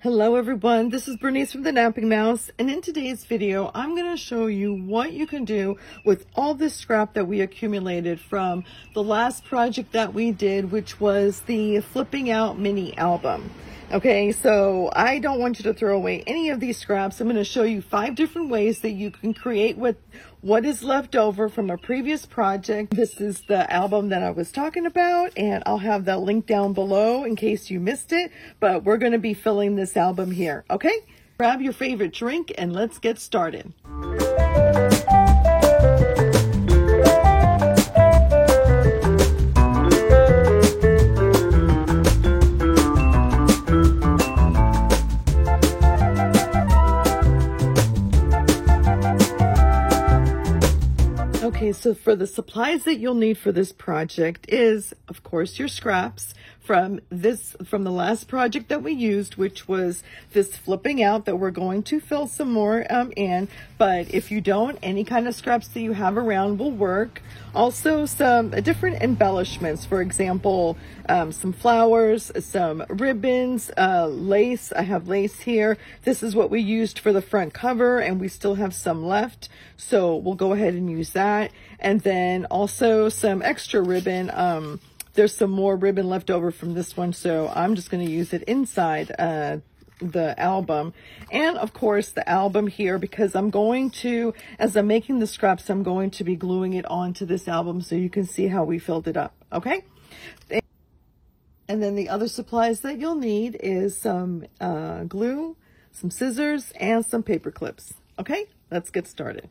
Hello everyone, this is Bernice from the Napping Mouse, and in today's video I'm going to show you what you can do with all this scrap that we accumulated from the last project that we did, which was the Flipping Out mini album. Okay, so I don't want you to throw away any of these scraps. I'm going to show you 5 different ways that you can create with what is left over from a previous project. This is the album that I was talking about, and I'll have that link down below in case you missed it, but we're going to be filling this album here, okay? Grab your favorite drink and let's get started. Okay, so for the supplies that you'll need for this project is, of course, your scraps from the last project that we used, which was this Flipping Out that we're going to fill some more in. But if you don't, any kind of scraps that you have around will work. Also, some different embellishments, for example, some flowers, some ribbons, lace. I have lace here. This is what we used for the front cover, and we still have some left, so we'll go ahead and use that. And then also some extra ribbon. There's some more ribbon left over from this one, so I'm just going to use it inside the album. And of course the album here, because I'm going to, as I'm making the scraps, I'm going to be gluing it onto this album so you can see how we filled it up, okay? And then the other supplies that you'll need is some glue, some scissors, and some paper clips. Okay, let's get started.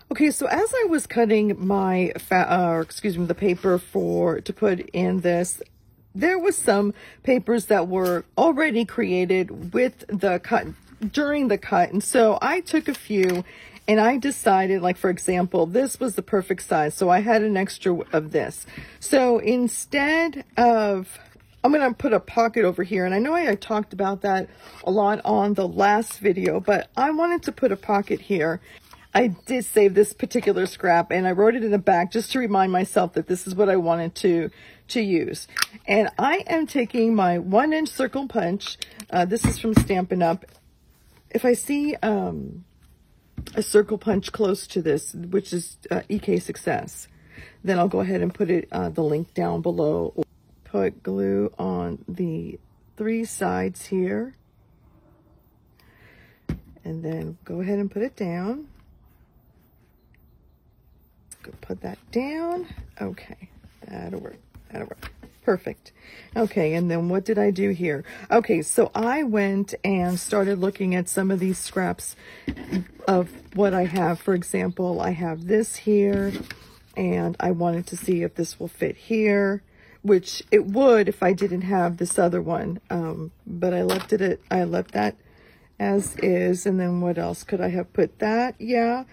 Okay, so as I was cutting my the paper to put in this, there was some papers that were already created with the cut, during the cut. And so I took a few and I decided, like, for example, this was the perfect size. So I had an extra of this. So instead of, I'm going to put a pocket over here. And I know I talked about that a lot on the last video, but I wanted to put a pocket here. I did save this particular scrap and I wrote it in the back just to remind myself that this is what I wanted to use. And I am taking my 1-inch circle punch. This is from Stampin' Up. If I see a circle punch close to this, which is EK Success, then I'll go ahead and put it the link down below. Put glue on the 3 sides here. And then go ahead and put it down. Go put that down. Okay, that'll work. That'll work. Perfect. Okay, and then what did I do here? Okay, so I went and started looking at some of these scraps of what I have. For example, I have this here, and I wanted to see if this will fit here, which it would if I didn't have this other one. But I left that as is. And then what else could I have put that? Yeah,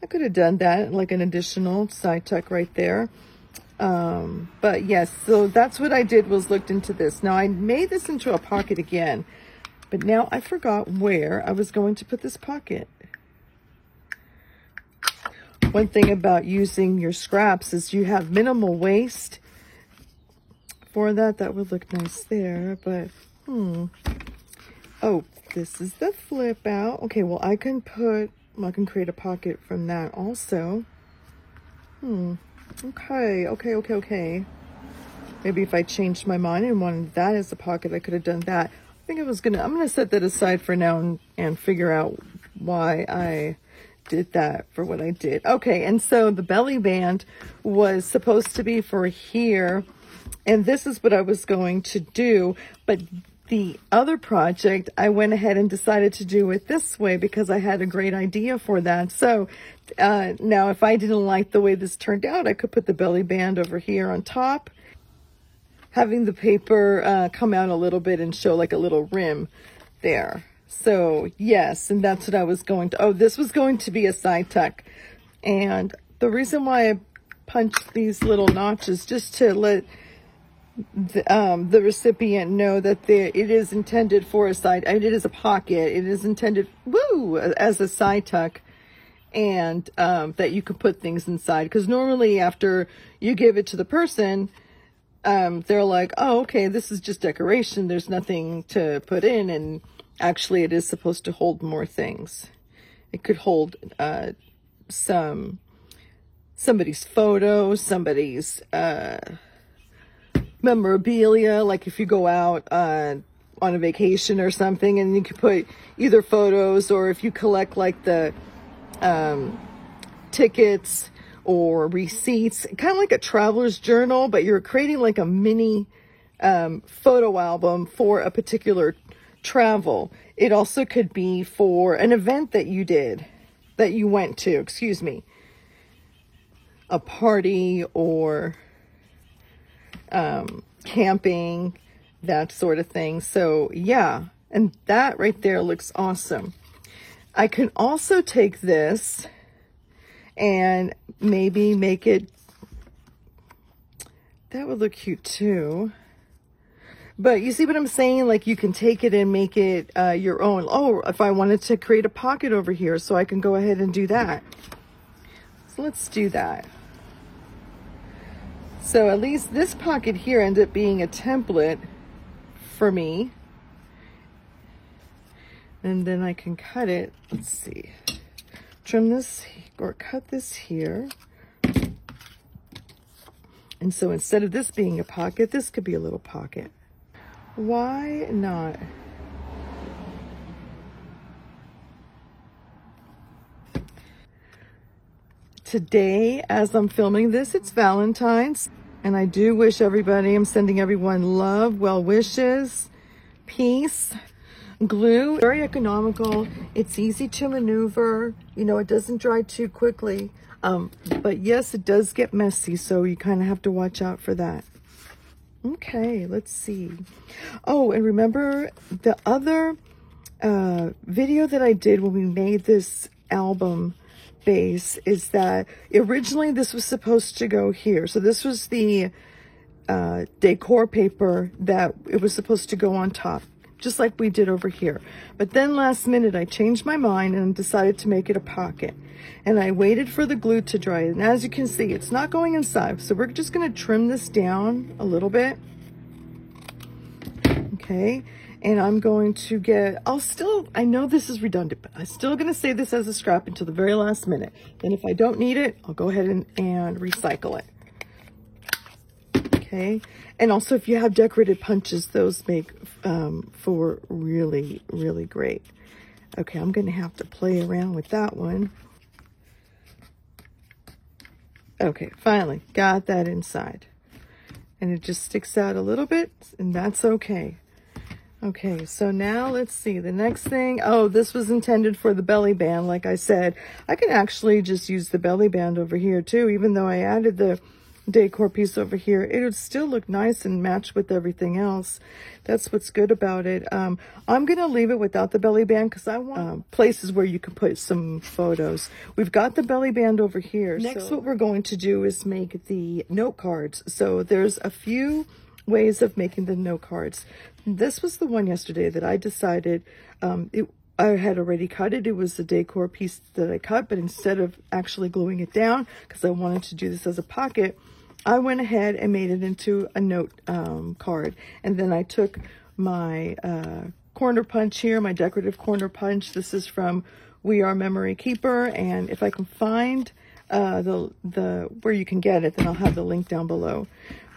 I could have done that, like an additional side tuck right there. But yes, so that's what I did, was looked into this. Now I made this into a pocket again, but now I forgot where I was going to put this pocket. One thing about using your scraps is you have minimal waste. For that would look nice there, but oh, this is the flip out. Okay, well I can create a pocket from that also. Okay. Maybe if I changed my mind and wanted that as a pocket, I could have done that. I think I'm gonna set that aside for now and figure out why I did that for what I did. Okay, and so the belly band was supposed to be for here, and this is what I was going to do, but the other project, I went ahead and decided to do it this way because I had a great idea for that. So now if I didn't like the way this turned out, I could put the belly band over here on top, having the paper come out a little bit and show like a little rim there. So yes, and that's what I was going to, this was going to be a side tuck. And the reason why I punched these little notches, just to let the recipient know that it is intended for a side, it is a pocket, it is intended as a side tuck, and that you can put things inside, because normally after you give it to the person, they're like, oh, okay, this is just decoration, there's nothing to put in, and Actually, it is supposed to hold more things. It could hold somebody's photo, somebody's memorabilia, like if you go out on a vacation or something, and you could put either photos, or if you collect like the tickets or receipts, kind of like a traveler's journal, but you're creating like a mini photo album for a particular travel. It also could be for an event that you did, that you went to, excuse me, a party or camping, that sort of thing. So yeah, and that right there looks awesome. I can also take this and maybe make it, that would look cute too. But you see what I'm saying? Like you can take it and make it your own. Oh, if I wanted to create a pocket over here, so I can go ahead and do that. So let's do that. So at least this pocket here ended up being a template for me. And then I can cut it. Let's see. Trim this or cut this here. And so instead of this being a pocket, this could be a little pocket. Why not? Today, as I'm filming this, it's Valentine's, and I do wish everybody, I'm sending everyone love, well wishes, peace. Glue, very economical. It's easy to maneuver. You know, it doesn't dry too quickly. But yes, it does get messy, so you kind of have to watch out for that. Okay, let's see. Oh, and remember the other video that I did when we made this album base is that originally this was supposed to go here. So this was the decor paper that it was supposed to go on top, just like we did over here. But then last minute I changed my mind and decided to make it a pocket. And I waited for the glue to dry. And as you can see, it's not going inside. So we're just going to trim this down a little bit. Okay. And I'm going to get, I know this is redundant, but I'm still going to save this as a scrap until the very last minute. Then if I don't need it, I'll go ahead and recycle it. Okay. And also if you have decorated punches, those make for really, really great. Okay, I'm going to have to play around with that one. Okay, finally got that inside. And it just sticks out a little bit, and that's okay. Okay, so now let's see. The next thing, oh, this was intended for the belly band. Like I said, I can actually just use the belly band over here too, even though I added the decor piece over here. It would still look nice and match with everything else. That's what's good about it. I'm gonna leave it without the belly band because I want places where you can put some photos. We've got the belly band over here. Next, what we're going to do is make the note cards. So there's a few ways of making the note cards. This was the one yesterday that I decided I had already cut it. It was a decor piece that I cut, but instead of actually gluing it down, because I wanted to do this as a pocket, I went ahead and made it into a note card. And then I took my corner punch here, my decorative corner punch. This is from We Are Memory Keeper. And if I can find where you can get it, then I'll have the link down below.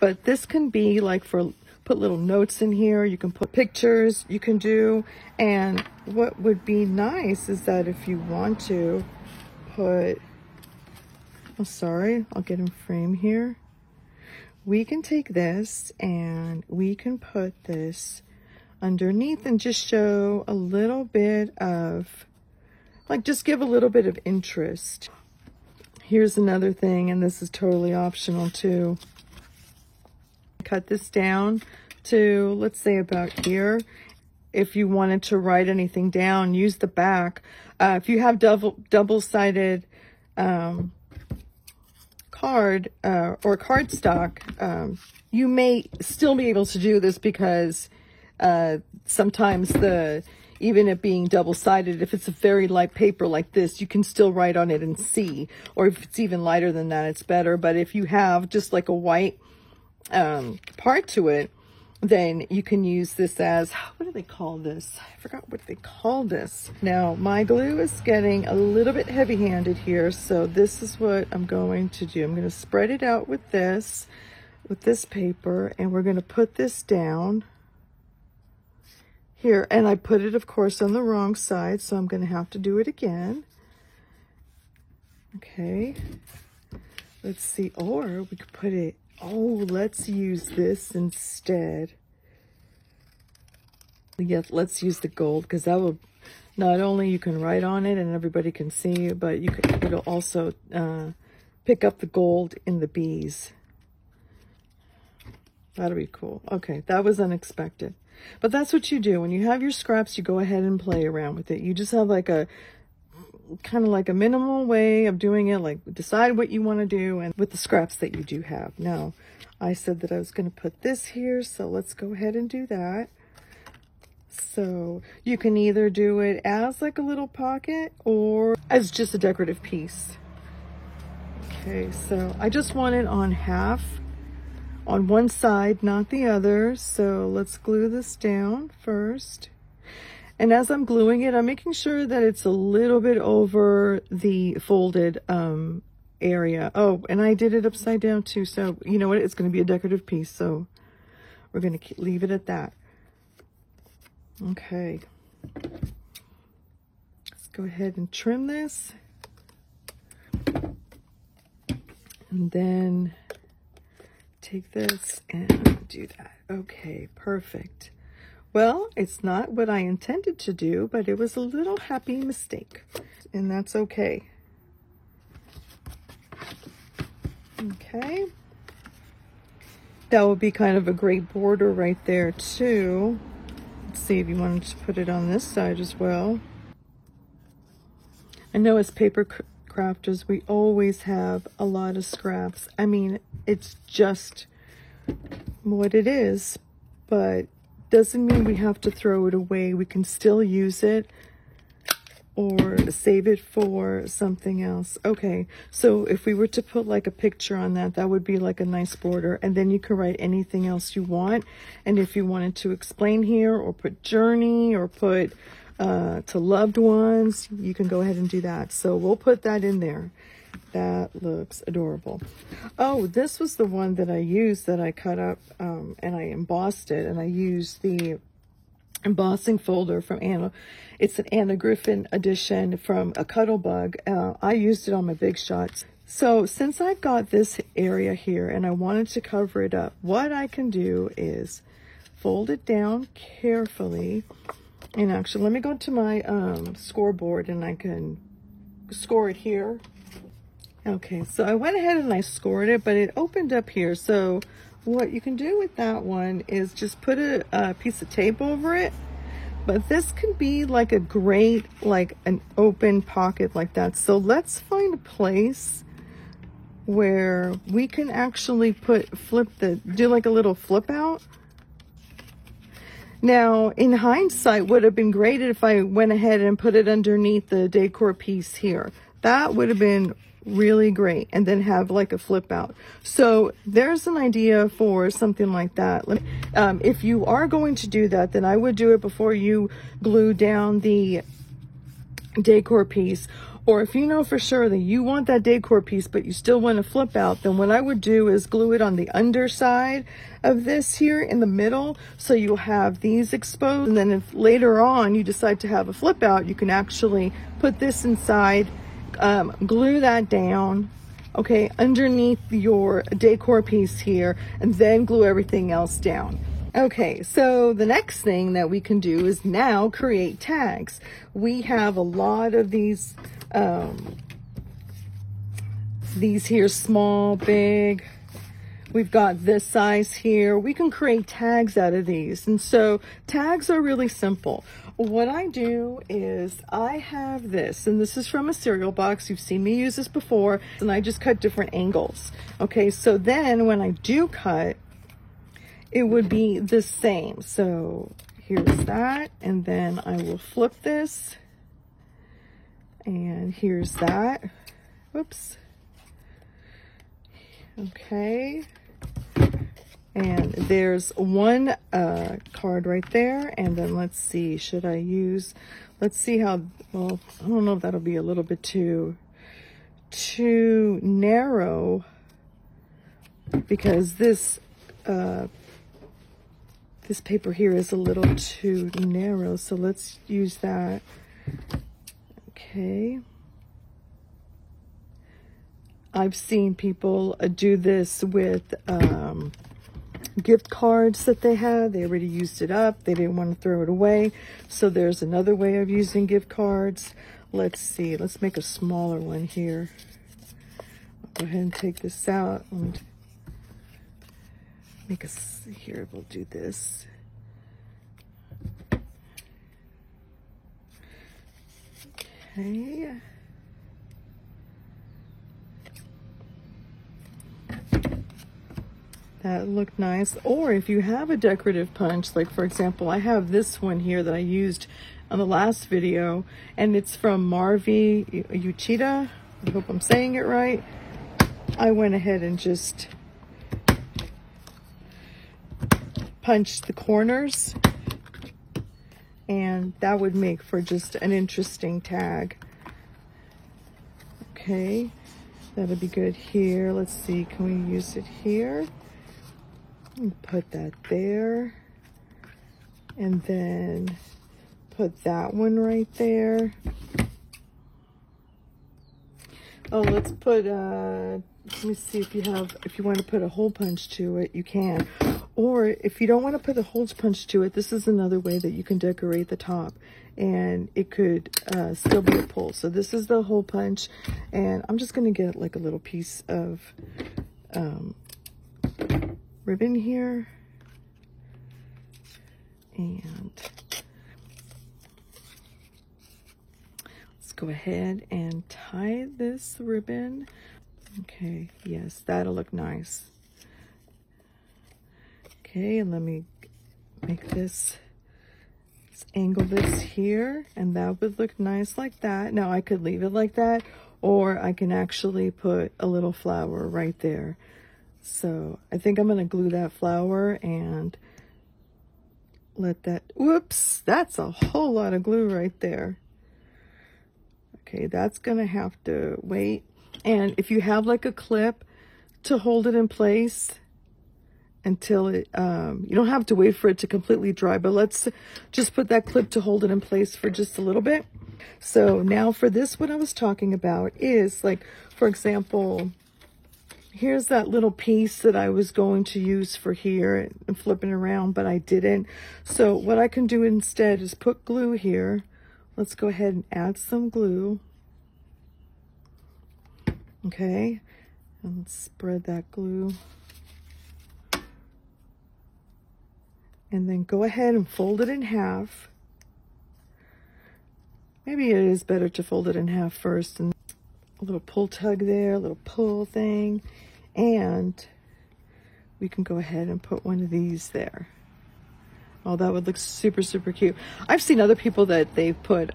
But this can be like for put little notes in here. You can put pictures, you can do. And what would be nice is that if you want to put, I'm sorry, I'll get in frame here. We can take this and we can put this underneath and just show a little bit of, like, just give a little bit of interest. Here's another thing, and this is totally optional too. Cut this down to, let's say, about here. If you wanted to write anything down, use the back. If you have double-sided card or cardstock, you may still be able to do this because sometimes even it being double-sided, if it's a very light paper like this, you can still write on it and see. Or if it's even lighter than that, it's better. But if you have just like a white part to it, then you can use this as, what do they call this? I forgot what they call this. Now, my glue is getting a little bit heavy-handed here, so this is what I'm going to do. I'm going to spread it out with this paper, and we're going to put this down here. And I put it, of course, on the wrong side, so I'm going to have to do it again. Okay. Let's see, or we could put it, oh, let's use this instead. Yes, let's use the gold, because that will, not only you can write on it and everybody can see, but you can, it'll also pick up the gold in the bees. That'll be cool. Okay, that was unexpected. But that's what you do. When you have your scraps, you go ahead and play around with it. You just have like a, kind of like a minimal way of doing it, like decide what you want to do and with the scraps that you do have. Now, I said that I was going to put this here, so let's go ahead and do that. So you can either do it as like a little pocket or as just a decorative piece. Okay, so I just want it on half, on one side, not the other. So let's glue this down first. And as I'm gluing it, I'm making sure that it's a little bit over the folded area. Oh, and I did it upside down too. So you know what? It's going to be a decorative piece. So we're going to leave it at that. Okay. Let's go ahead and trim this. And then take this and do that. Okay, perfect. Well, it's not what I intended to do, but it was a little happy mistake, and that's okay. Okay. That would be kind of a great border right there too. Let's see if you wanted to put it on this side as well. I know as paper crafters, we always have a lot of scraps. I mean, it's just what it is, but doesn't mean we have to throw it away. We can still use it or save it for something else. Okay, so if we were to put like a picture on that, that would be like a nice border, and then you can write anything else you want. And if you wanted to explain here or put journey or put to loved ones, you can go ahead and do that. So we'll put that in there. That looks adorable. Oh, this was the one that I used, that I cut up and I embossed it, and I used the embossing folder from Anna. It's an Anna Griffin edition from a Cuttlebug. I used it on my Big Shots. So since I've got this area here and I wanted to cover it up, what I can do is fold it down carefully. And actually, let me go to my scoreboard and I can score it here. Okay, so I went ahead and I scored it, but it opened up here. So what you can do with that one is just put a piece of tape over it. But this can be like a great, like an open pocket like that. So let's find a place where we can actually do like a little flip out. Now, in hindsight, would have been great if I went ahead and put it underneath the decor piece here. That would have been really great, and then have like a flip out. So there's an idea for something like that. If you are going to do that, then I would do it before you glue down the decor piece. Or if you know for sure that you want that decor piece but you still want to flip out, then what I would do is glue it on the underside of this here in the middle, so you'll have these exposed. And then if later on you decide to have a flip out, you can actually put this inside, glue that down, okay, underneath your decor piece here, and then glue everything else down. Okay, so the next thing that we can do is now create tags. We have a lot of these here, small, big. We've got this size here. We can create tags out of these. And so tags are really simple. What I do is I have this, and this is from a cereal box. You've seen me use this before, and I just cut different angles. Okay, so then when I do cut, it would be the same. So here's that, and then I will flip this, and here's that. Whoops. Okay. And there's one card right there. And then let's see, should I use, let's see how, well, I don't know if that'll be a little bit too narrow, because this paper here is a little too narrow. So let's use that. Okay. I've seen people do this with gift cards that they have. They already used it up. They didn't want to throw it away. So there's another way of using gift cards. Let's see. Let's make a smaller one here. I'll go ahead and take this out and make a, here, we'll do this. Okay. That looked nice. Or if you have a decorative punch, like for example, I have this one here that I used on the last video, and it's from Marvi Uchida. I hope I'm saying it right. I went ahead and just punched the corners, and that would make for just an interesting tag. Okay, that'll be good here. Let's see, can we use it here? Put that there, and then put that one right there. Oh, let's put let me see, if you want to put a hole punch to it, you can. Or if you don't want to put a hole punch to it, this is another way that you can decorate the top, and it could still be a pull. So this is the hole punch, and I'm just going to get like a little piece of ribbon here, and let's go ahead and tie this ribbon. Okay, yes, that'll look nice. Okay, and let me make this, let's angle this here, and that would look nice like that. Now I could leave it like that, or I can actually put a little flower right there. So I think I'm going to glue that flower and let that, whoops, that's a whole lot of glue right there. Okay, that's going to have to wait. And if you have like a clip to hold it in place until it, you don't have to wait for it to completely dry, but let's just put that clip to hold it in place for just a little bit. So now for this, what I was talking about is, like, for example, here's that little piece that I was going to use for here and flipping around, but I didn't. So what I can do instead is put glue here. Let's go ahead and add some glue. Okay, and let's spread that glue. And then go ahead and fold it in half. Maybe it is better to fold it in half first, and a little pull tug there, a little pull thing. And we can go ahead and put one of these there. Oh, that would look super, super cute. I've seen other people that they've put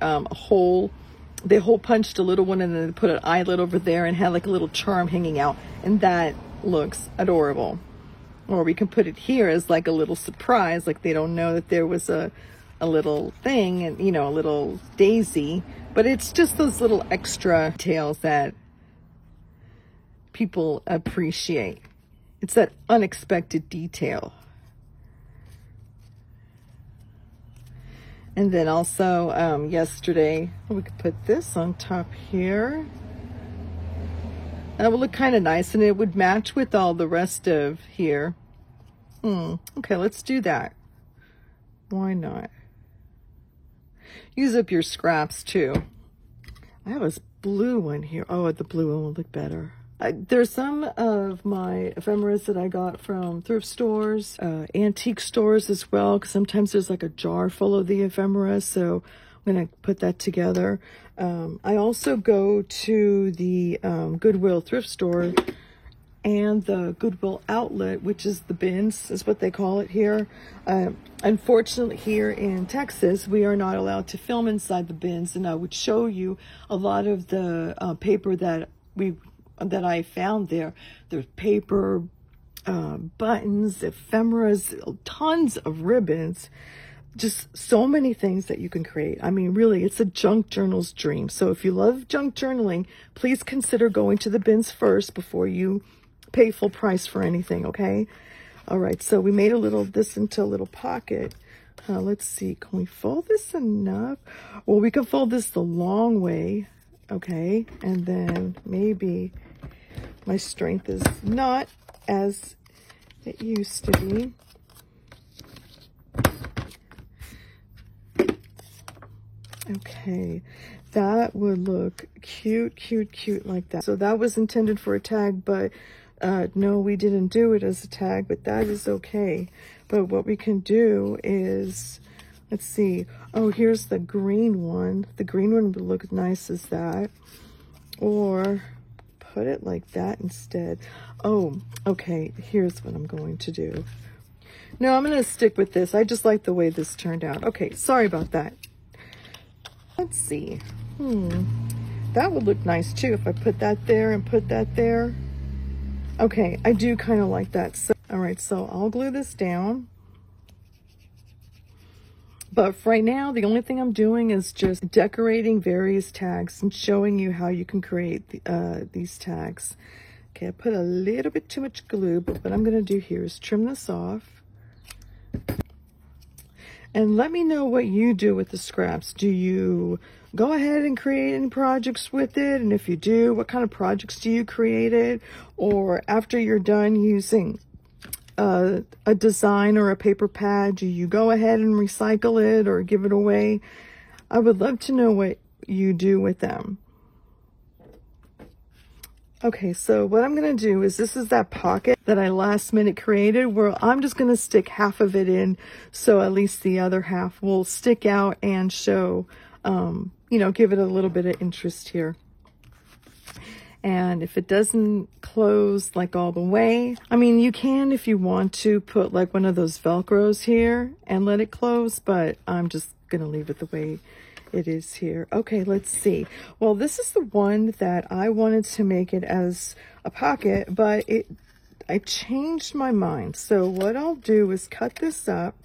they hole punched a little one and then put an eyelet over there and had like a little charm hanging out. And that looks adorable. Or we can put it here as like a little surprise, like they don't know that there was a little thing, and you know, a little daisy. But it's just those little extra details that people appreciate. It's that unexpected detail. And then also yesterday, we could put this on top here. That would look kind of nice, and it would match with all the rest of here. Okay, let's do that. Why not? Use up your scraps too. I have a blue one here. Oh, the blue one will look better. There's some of my ephemeras that I got from thrift stores, antique stores as well, because sometimes there's like a jar full of the ephemera, so I'm going to put that together. I also go to the Goodwill thrift store and the Goodwill outlet, which is the bins, is what they call it here. Unfortunately, here in Texas, we are not allowed to film inside the bins, and I would show you a lot of the paper that I found there. There's paper, buttons, ephemeras, tons of ribbons, just so many things that you can create. I mean, really, it's a junk journal's dream. So if you love junk journaling, please consider going to the bins first before you pay full price for anything, okay? All right, so we made this into a little pocket. Let's see, can we fold this enough? Well, we can fold this the long way, okay? And then maybe my strength is not as it used to be. Okay, that would look cute, cute, cute like that. So that was intended for a tag, but no, we didn't do it as a tag, but that is okay. But what we can do is, let's see. Oh, here's the green one. The green one would look nice as that. Or put it like that instead. Oh, okay, here's what I'm going to do. No, I'm going to stick with this. I just like the way this turned out. Okay, sorry about that. Let's see. That would look nice too if I put that there and put that there. Okay, I do kind of like that. So, all right, so I'll glue this down. But for right now, the only thing I'm doing is just decorating various tags and showing you how you can create these tags. Okay, I put a little bit too much glue, but what I'm going to do here is trim this off. And let me know what you do with the scraps. Do you go ahead and create any projects with it? And if you do, what kind of projects do you create it? Or after you're done using a design or a paper pad, do you go ahead and recycle it or give it away? I would love to know what you do with them. Okay, so what I'm going to do is, this is that pocket that I last minute created, where I'm just going to stick half of it in, so at least the other half will stick out and show, you know, give it a little bit of interest here. And if it doesn't close like all the way, I mean, you can, if you want to, put like one of those Velcros here and let it close, but I'm just going to leave it the way it is here. Okay, let's see. Well, this is the one that I wanted to make it as a pocket, but I changed my mind. So what I'll do is cut this up.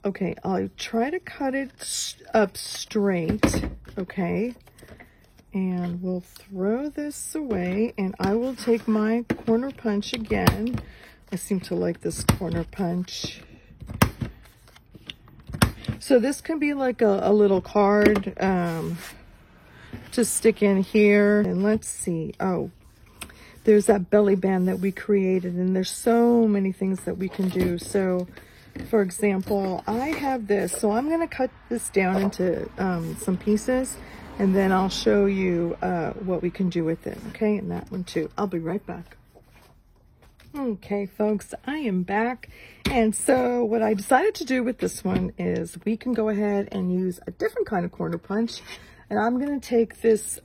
Okay, I'll try to cut it up straight, okay? And we'll throw this away, and I will take my corner punch again. I seem to like this corner punch. So this can be like a little card to stick in here. And let's see. Oh, there's that belly band that we created, and there's so many things that we can do. So, for example, I have this. So I'm going to cut this down into some pieces, and then I'll show you what we can do with it. Okay, and that one too. I'll be right back. Okay, folks, I am back. And so what I decided to do with this one is we can go ahead and use a different kind of corner punch. And I'm going to take this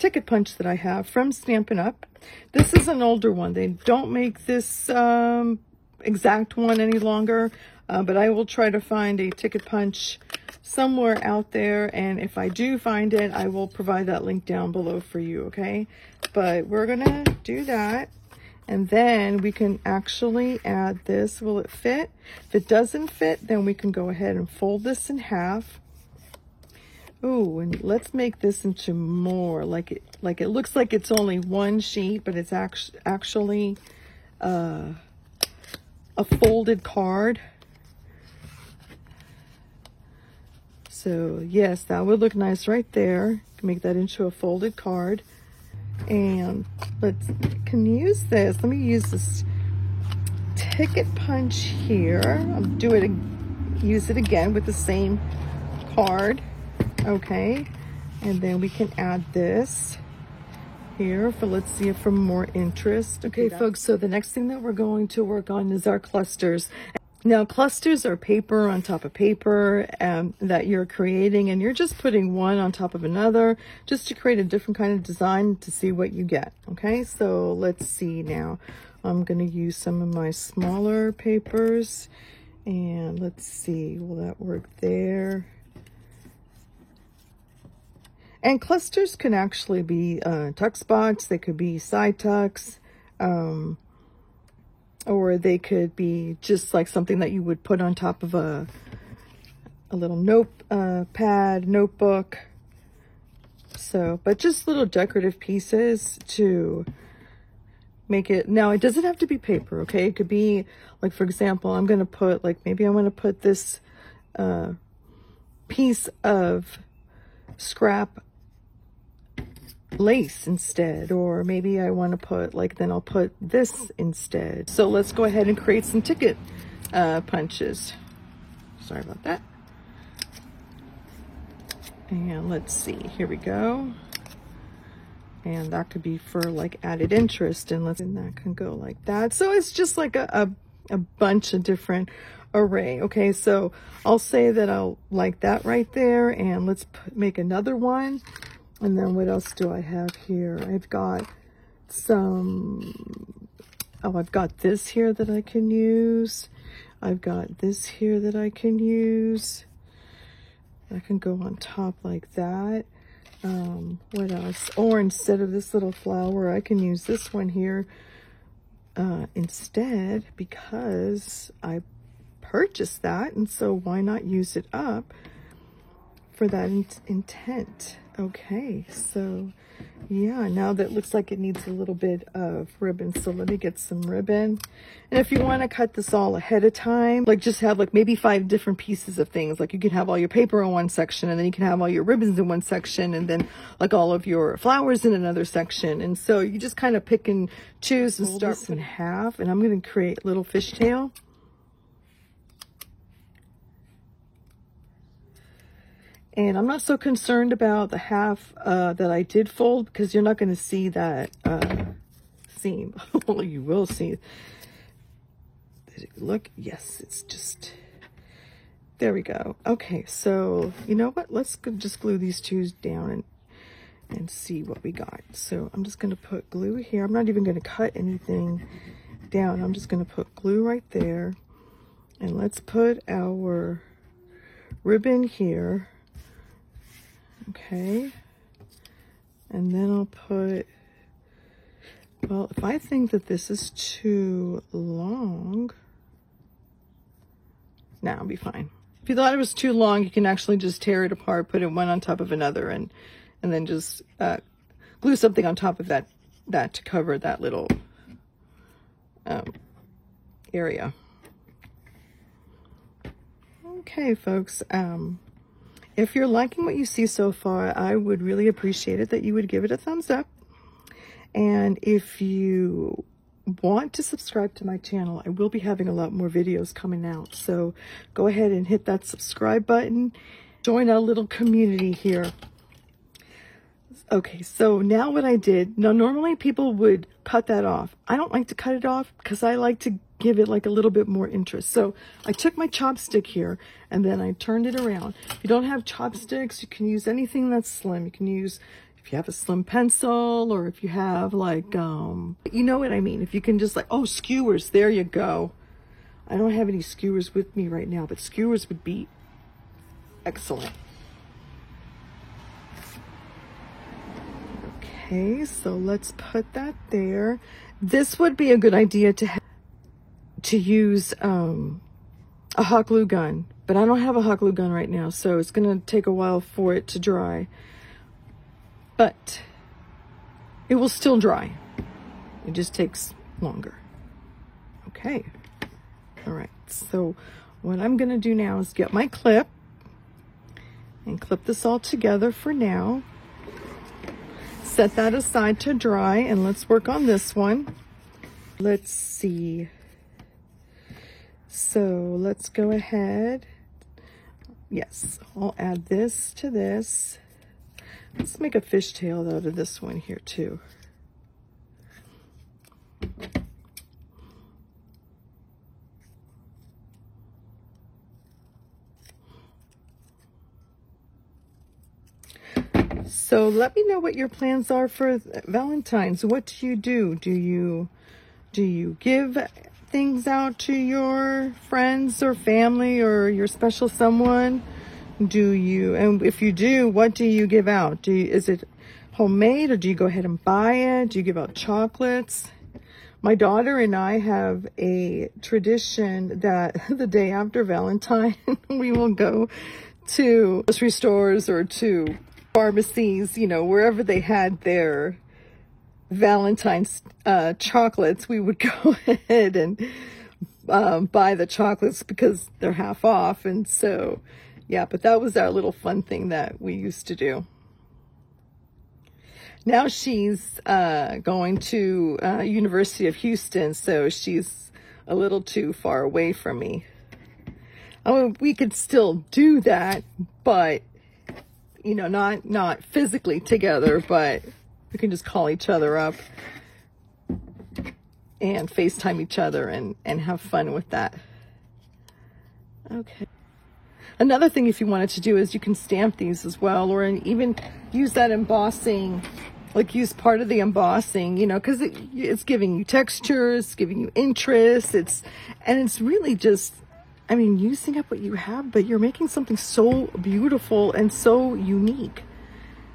ticket punch that I have from Stampin' Up. This is an older one. They don't make this exact one any longer, but I will try to find a ticket punch somewhere out there. And if I do find it, I will provide that link down below for you, okay? But we're going to do that. And then we can actually add this. Will it fit? If it doesn't fit, then we can go ahead and fold this in half. Ooh, and let's make this into more. Like it looks like it's only one sheet, but it's actually a folded card. So yes, that would look nice right there. Make that into a folded card. And can use this. Let me use this ticket punch here. I'll use it again with the same card. Okay, and then we can add this here for, let's see, for more interest. Okay, folks, so the next thing that we're going to work on is our clusters. Now, clusters are paper on top of paper that you're creating, and you're just putting one on top of another just to create a different kind of design to see what you get. Okay, so let's see now. I'm going to use some of my smaller papers, and let's see, will that work there? And clusters can actually be tuck spots. They could be side tucks. or they could be just like something that you would put on top of a little notepad, notebook. So, but just little decorative pieces to make it. Now, it doesn't have to be paper, okay? It could be, like, for example, I'm going to put, like, maybe I want to put this piece of scrap lace instead, or maybe I want to put, like, then I'll put this instead. So let's go ahead and create some ticket punches. Sorry about that. And let's see, here we go. And that could be for like added interest, and that can go like that. So it's just like a bunch of different array. Okay, so I'll say that I'll like that right there, and let's make another one. And then what else do I have here? I've got some, oh, I've got this here that I can use. I've got this here that I can use. I can go on top like that. What else? Or instead of this little flower, I can use this one here instead, because I purchased that, and so why not use it up for that intent? Okay, so yeah, now that looks like it needs a little bit of ribbon, so let me get some ribbon. And if you want to cut this all ahead of time, like just have like maybe 5 different pieces of things, like you can have all your paper in one section, and then you can have all your ribbons in one section, and then like all of your flowers in another section. And so you just kind of pick and choose and start this in half. And I'm going to create little fishtail. And I'm not so concerned about the half that I did fold, because you're not going to see that seam. Well, you will see. Did it look? Yes, it's just, there we go. Okay, so you know what? Let's just glue these two down and see what we got. So I'm just going to put glue here. I'm not even going to cut anything down. I'm just going to put glue right there. And let's put our ribbon here. Okay, and then I'll put, well, if I think that this is too long, nah, I'll be fine. If you thought it was too long, you can actually just tear it apart, put it one on top of another, and then just glue something on top of that to cover that little area. Okay, folks, if you're liking what you see so far, I would really appreciate it that you would give it a thumbs up. And if you want to subscribe to my channel, I will be having a lot more videos coming out. So go ahead and hit that subscribe button. Join our little community here. Okay, so now what I did, now normally people would cut that off. I don't like to cut it off because I like to give it like a little bit more interest. So I took my chopstick here and then I turned it around. If you don't have chopsticks, you can use anything that's slim. You can use, if you have a slim pencil, or if you have like, you know what I mean? If you can just like, oh, skewers, there you go. I don't have any skewers with me right now, but skewers would be excellent. Okay, so let's put that there. This would be a good idea to use a hot glue gun, but I don't have a hot glue gun right now, so it's going to take a while for it to dry. But it will still dry. It just takes longer. Okay. All right. So what I'm going to do now is get my clip and clip this all together for now. Set that aside to dry, and let's work on this one. Let's see. So let's go ahead. Yes, I'll add this to this. Let's make a fishtail out of this one here too. So let me know what your plans are for Valentine's. What do you do? Do you give things out to your friends or family or your special someone? Do you, and if you do, what do you give out? Is it homemade, or do you go ahead and buy it? Do you give out chocolates? My daughter and I have a tradition that the day after Valentine, we will go to grocery stores or to pharmacies, you know, wherever they had their Valentine's chocolates. We would go ahead and buy the chocolates because they're half off. And so, yeah, but that was our little fun thing that we used to do. Now she's going to University of Houston, so she's a little too far away from me. I mean, we could still do that, but, you know, not physically together, but we can just call each other up and FaceTime each other and have fun with that. Okay. Another thing, if you wanted to do, is you can stamp these as well, or even use that embossing, like use part of the embossing, you know, because it's giving you texture, it's giving you interest, and it's really just, I mean, using up what you have, but you're making something so beautiful and so unique.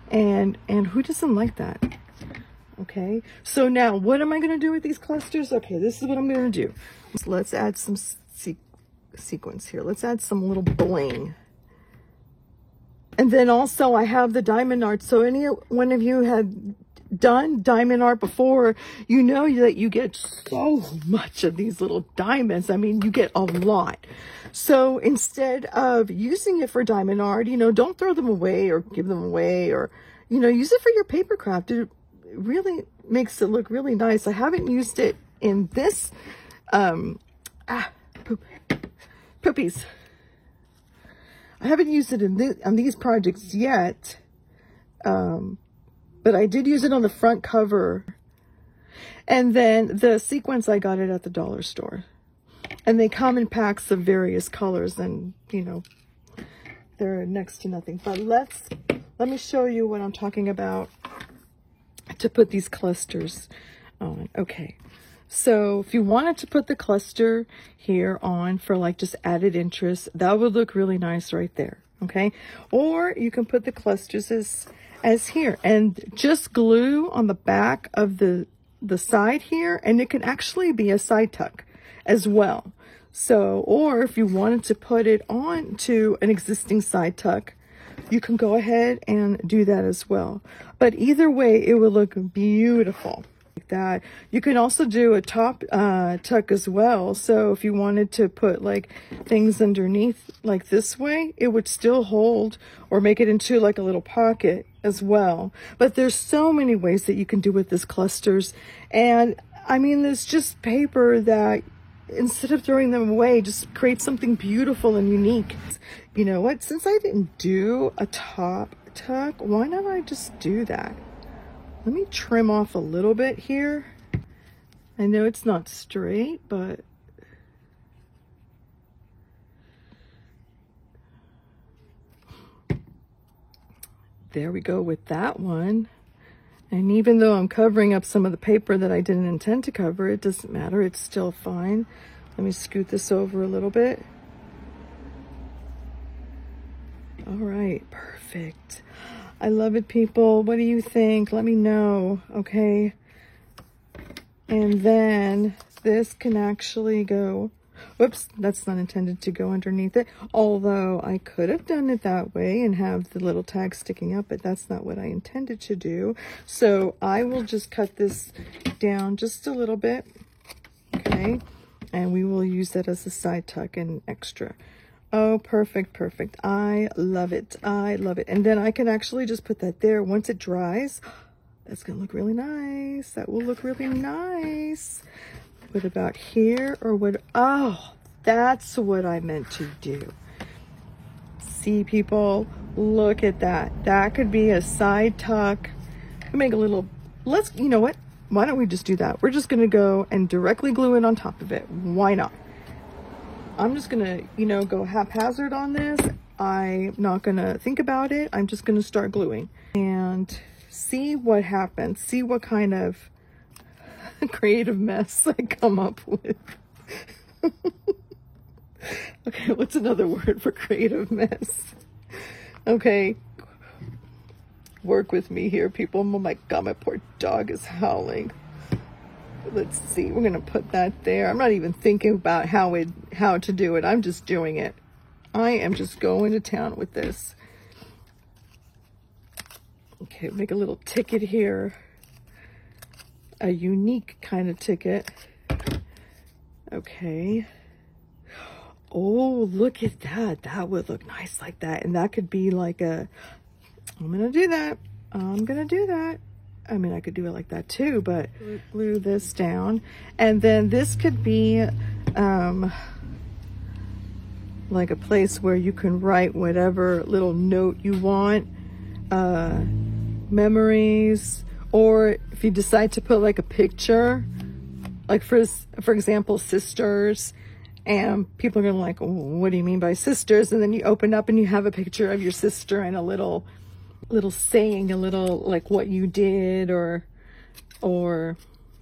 And who doesn't like that? Okay, so now what am I going to do with these clusters? Okay, this is what I'm going to do. So let's add some sequence here. Let's add some little bling. And then also I have the diamond art. So any one of you had done diamond art before, you know that you get so much of these little diamonds. I mean, you get a lot. So instead of using it for diamond art, you know, don't throw them away or give them away, or, you know, use it for your paper craft. It really makes it look really nice. I haven't used it in this, poopies. I haven't used it on these projects yet, but I did use it on the front cover. And then the sequins, I got it at the dollar store. And they come in packs of various colors, and, you know, they're next to nothing. But let me show you what I'm talking about to put these clusters on. Okay. So if you wanted to put the cluster here on for like just added interest, that would look really nice right there. Okay. Or you can put the clusters as here, and just glue on the back of the side here. And it can actually be a side tuck as well. So, or if you wanted to put it on to an existing side tuck, you can go ahead and do that as well. But either way, it would look beautiful. That you can also do a top tuck as well. So if you wanted to put like things underneath like this way, it would still hold, or make it into like a little pocket as well. But there's so many ways that you can do with this clusters. And I mean, there's just paper that, instead of throwing them away, just create something beautiful and unique. You know what, since I didn't do a top tuck, why not I just do that? Let me trim off a little bit here. I know it's not straight, but there we go with that one. And even though I'm covering up some of the paper that I didn't intend to cover, it doesn't matter, it's still fine. Let me scoot this over a little bit. All right, perfect. I love it, people. What do you think? Let me know, okay? And then this can actually go, whoops, that's not intended to go underneath it. Although I could have done it that way and have the little tag sticking up, but that's not what I intended to do. So I will just cut this down just a little bit, okay? And we will use that as a side tuck and extra. Oh, perfect, perfect. I love it. I love it. And then I can actually just put that there. Once it dries, that's going to look really nice. That will look really nice. What about here, or what? Oh, that's what I meant to do. See, people, look at that. That could be a side tuck. Make a little, you know what? Why don't we just do that? We're just going to go and directly glue it on top of it. Why not? I'm just going to, you know, go haphazard on this. I'm not going to think about it. I'm just going to start gluing and see what happens. See what kind of creative mess I come up with. Okay, what's another word for creative mess? Okay. Work with me here, people. Oh my God, my poor dog is howling. let's see, we're gonna put that there. I'm not even thinking about how to do it. I'm just doing it. I am just going to town with this. Okay, make a little ticket here. A unique kind of ticket. Okay. Oh, look at that. That would look nice like that. And that could be like a, I'm gonna do that. I'm gonna do that. I mean, I could do it like that too, but glue this down. And then this could be like a place where you can write whatever little note you want, memories, or if you decide to put like a picture, like for example, sisters, and people are gonna like, oh, what do you mean by sisters? And then you open up and you have a picture of your sister and a little saying, a little like what you did or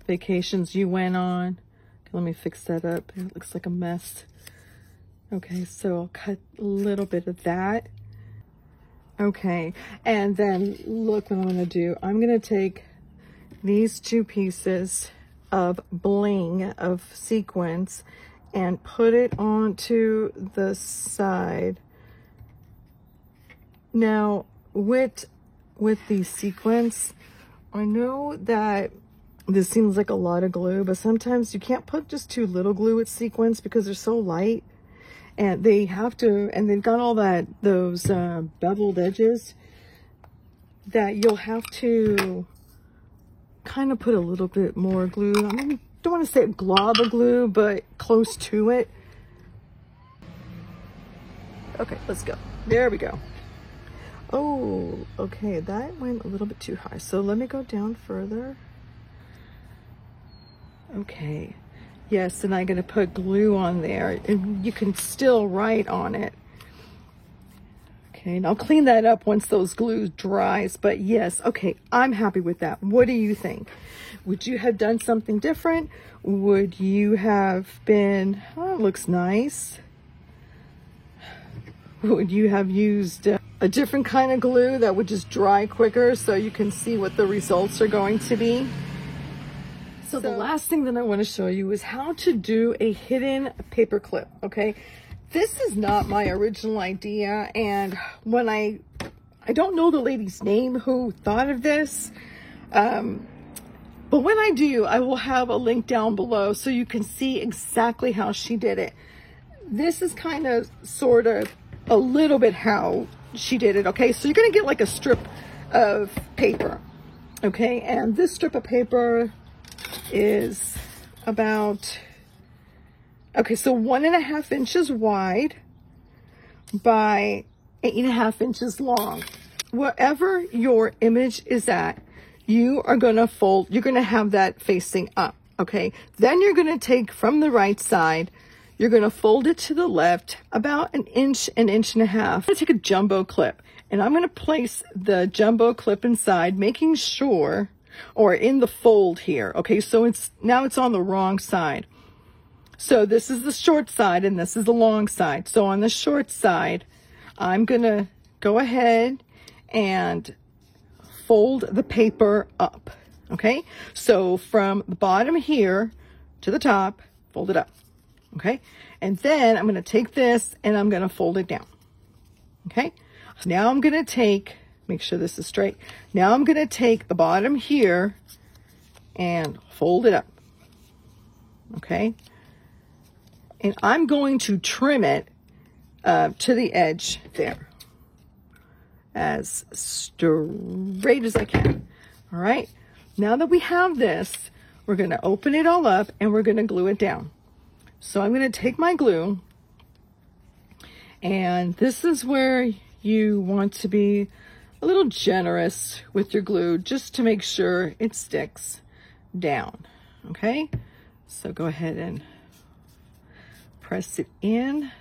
vacations you went on. Okay, let me fix that up. It looks like a mess. Okay, so I'll cut a little bit of that. Okay, and then look what I'm gonna do. I'm gonna take these two pieces of bling, of sequins, and put it onto the side. Now, with the sequins, I know that this seems like a lot of glue, but sometimes you can't put just too little glue with sequins because they're so light. And they have to, and they've got all those beveled edges that you'll have to kind of put a little bit more glue. I mean, don't want to say a glob of glue, but close to it. Okay, let's go. There we go. Oh, okay, that went a little bit too high. So let me go down further. Okay. Yes, and I'm going to put glue on there, and you can still write on it. Okay, and I'll clean that up once those glue dries, but yes, okay, I'm happy with that. What do you think? Would you have done something different? Would you have been, oh, it looks nice. Would you have used a different kind of glue that would just dry quicker so you can see what the results are going to be? So the last thing that I want to show you is how to do a hidden paper clip, okay? This is not my original idea, and when I don't know the lady's name who thought of this, but when I do, I will have a link down below so you can see exactly how she did it. This is kind of, sort of, a little bit how she did it, okay? So you're going to get like a strip of paper, okay? And this strip of paper is about, okay, so 1.5 inches wide by 8.5 inches long. Wherever your image is at, you are going to fold, you're going to have that facing up, okay? Then you're going to take from the right side, you're going to fold it to the left about 1 inch, 1.5 inches. I'm going to take a jumbo clip, and I'm going to place the jumbo clip inside, making sure, or in the fold here, okay? So now it's on the wrong side. So this is the short side and this is the long side. So on the short side, I'm gonna go ahead and fold the paper up, okay? So from the bottom here to the top, fold it up, okay? And then I'm gonna take this and I'm gonna fold it down, okay? Now I'm gonna take, make sure this is straight. Now I'm gonna take the bottom here and fold it up, okay? And I'm going to trim it to the edge there, as straight as I can, all right? Now that we have this, we're gonna open it all up and we're gonna glue it down. So I'm gonna take my glue, and this is where you want to be a little generous with your glue just to make sure it sticks down, okay? So go ahead and press it in.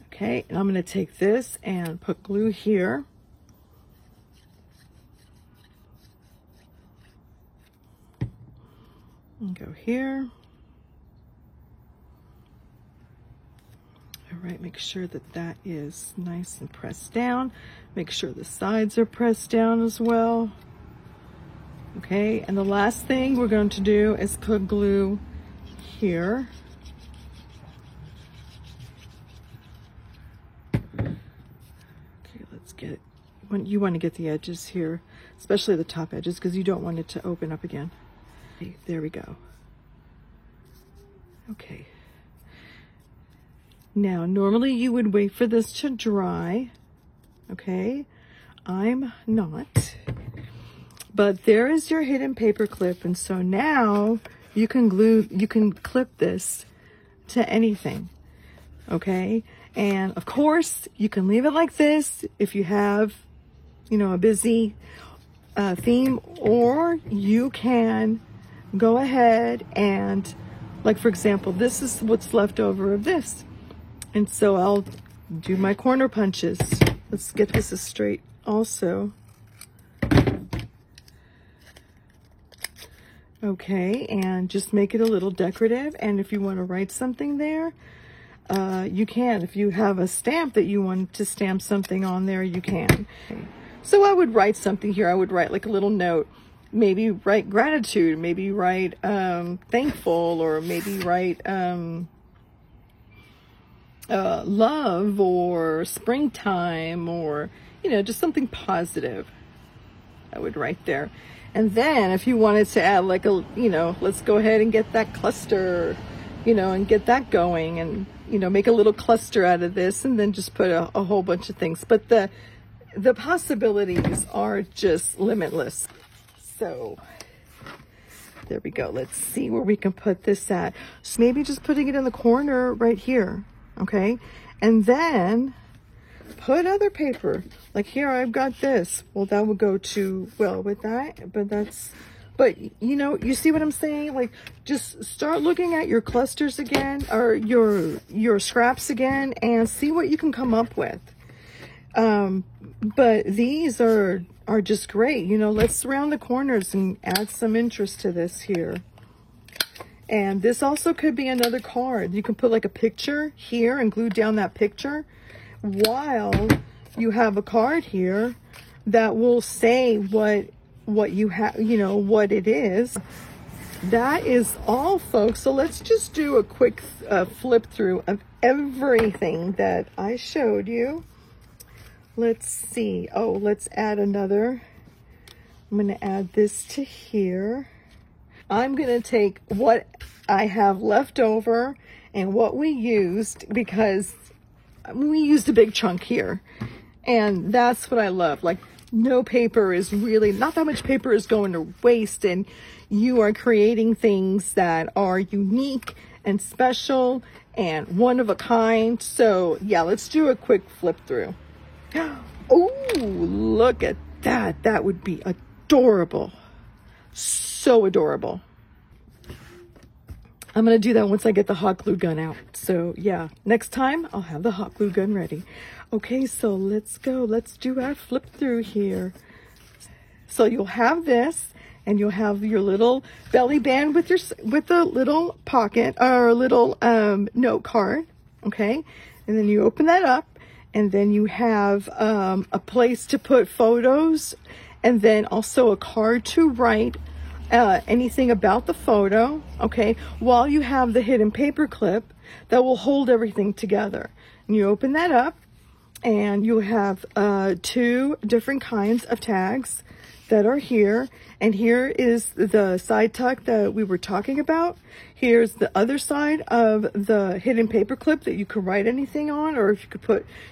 Okay, and I'm going to take this and put glue here. And go here. All right, make sure that that is nice and pressed down. Make sure the sides are pressed down as well. Okay, and the last thing we're going to do is put glue here. Okay, let's get, you want to get the edges here, especially the top edges, because you don't want it to open up again. Okay, there we go. Okay. Now, normally you would wait for this to dry. Okay, I'm not. But there is your hidden paper clip, and so now you can clip this to anything, okay? And of course, you can leave it like this if you have, you know, a busy theme, or you can go ahead and, like for example, this is what's left over of this. And so I'll do my corner punches. Let's get this as straight also. Okay, and just make it a little decorative. And if you want to write something there, you can. If you have a stamp that you want to stamp something on there, you can. Okay. So I would write something here. I would write like a little note. Maybe write gratitude, maybe write thankful, or maybe write love, or springtime, or, you know, just something positive. I would write there. And then if you wanted to add like a, you know, let's go ahead and get that cluster, you know, and get that going, and, you know, make a little cluster out of this, and then just put a whole bunch of things. But the possibilities are just limitless. So there we go. Let's see where we can put this at. So maybe just putting it in the corner right here. Okay. And then put other paper, like here I've got this. Well, that would go to, well, with that, but you know, you see what I'm saying? Like, just start looking at your clusters again, or your scraps again, and see what you can come up with. But these are just great. You know, let's round the corners and add some interest to this here. And this also could be another card. You can put like a picture here and glue down that picture, while you have a card here that will say what you have, you know, what it is. That is all, folks. So let's just do a quick flip through of everything that I showed you. Let's see. Oh, let's add another. I'm going to add this to here. I'm going to take what I have left over and what we used, because we used a big chunk here, and that's what I love. Like, no paper is really, not that much paper is going to waste, and you are creating things that are unique and special and one of a kind. So yeah, let's do a quick flip through. Oh, look at that. That would be adorable. So adorable. I'm going to do that once I get the hot glue gun out. So yeah, next time I'll have the hot glue gun ready. Okay, so let's go. Let's do our flip through here. So you'll have this, and you'll have your little belly band with a little pocket, or a little note card. Okay, and then you open that up, and then you have a place to put photos, and then also a card to write anything about the photo, okay, while you have the hidden paper clip that will hold everything together. And you open that up, and you have 2 different kinds of tags that are here. And here is the side tuck that we were talking about. Here's the other side of the hidden paper clip that you could write anything on, or if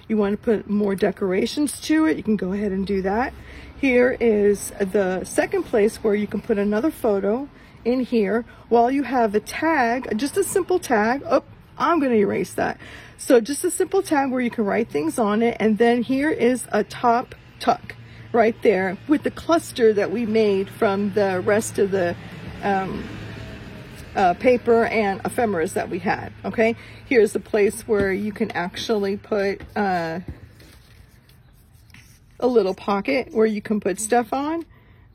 you want to put more decorations to it, you can go ahead and do that. Here is the second place where you can put another photo in here, while you have a tag, just a simple tag. Oh, I'm going to erase that. So just a simple tag where you can write things on it. And then here is a top tuck right there with the cluster that we made from the rest of the paper and ephemeras that we had. Okay, here's a place where you can actually put a little pocket where you can put stuff on.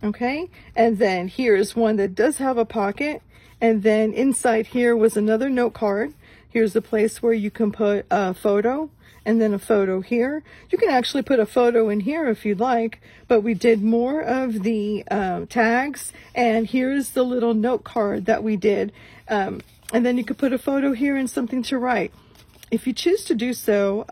Okay, and then here's one that does have a pocket, and then inside here was another note card. Here's a place where you can put a photo, and then a photo here. You can actually put a photo in here if you'd like, but we did more of the tags, and here's the little note card that we did. And then you could put a photo here and something to write. If you choose to do so,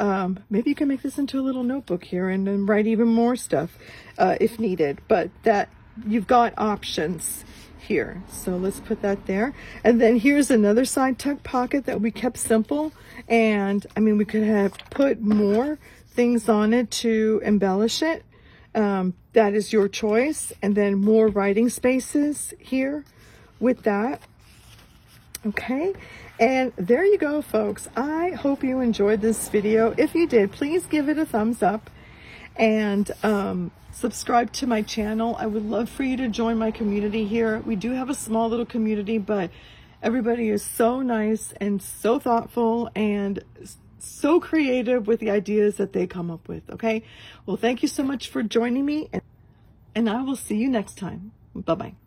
maybe you can make this into a little notebook here and then write even more stuff if needed, but that you've got options here. So let's put that there. And then here's another side tuck pocket that we kept simple. And I mean, we could have put more things on it to embellish it. That is your choice. And then more writing spaces here with that. Okay, and there you go, folks. I hope you enjoyed this video. If you did, please give it a thumbs up and subscribe to my channel. I would love for you to join my community here. We do have a small little community, but everybody is so nice and so thoughtful and so creative with the ideas that they come up with. Okay, well, thank you so much for joining me, and I will see you next time. Bye-bye.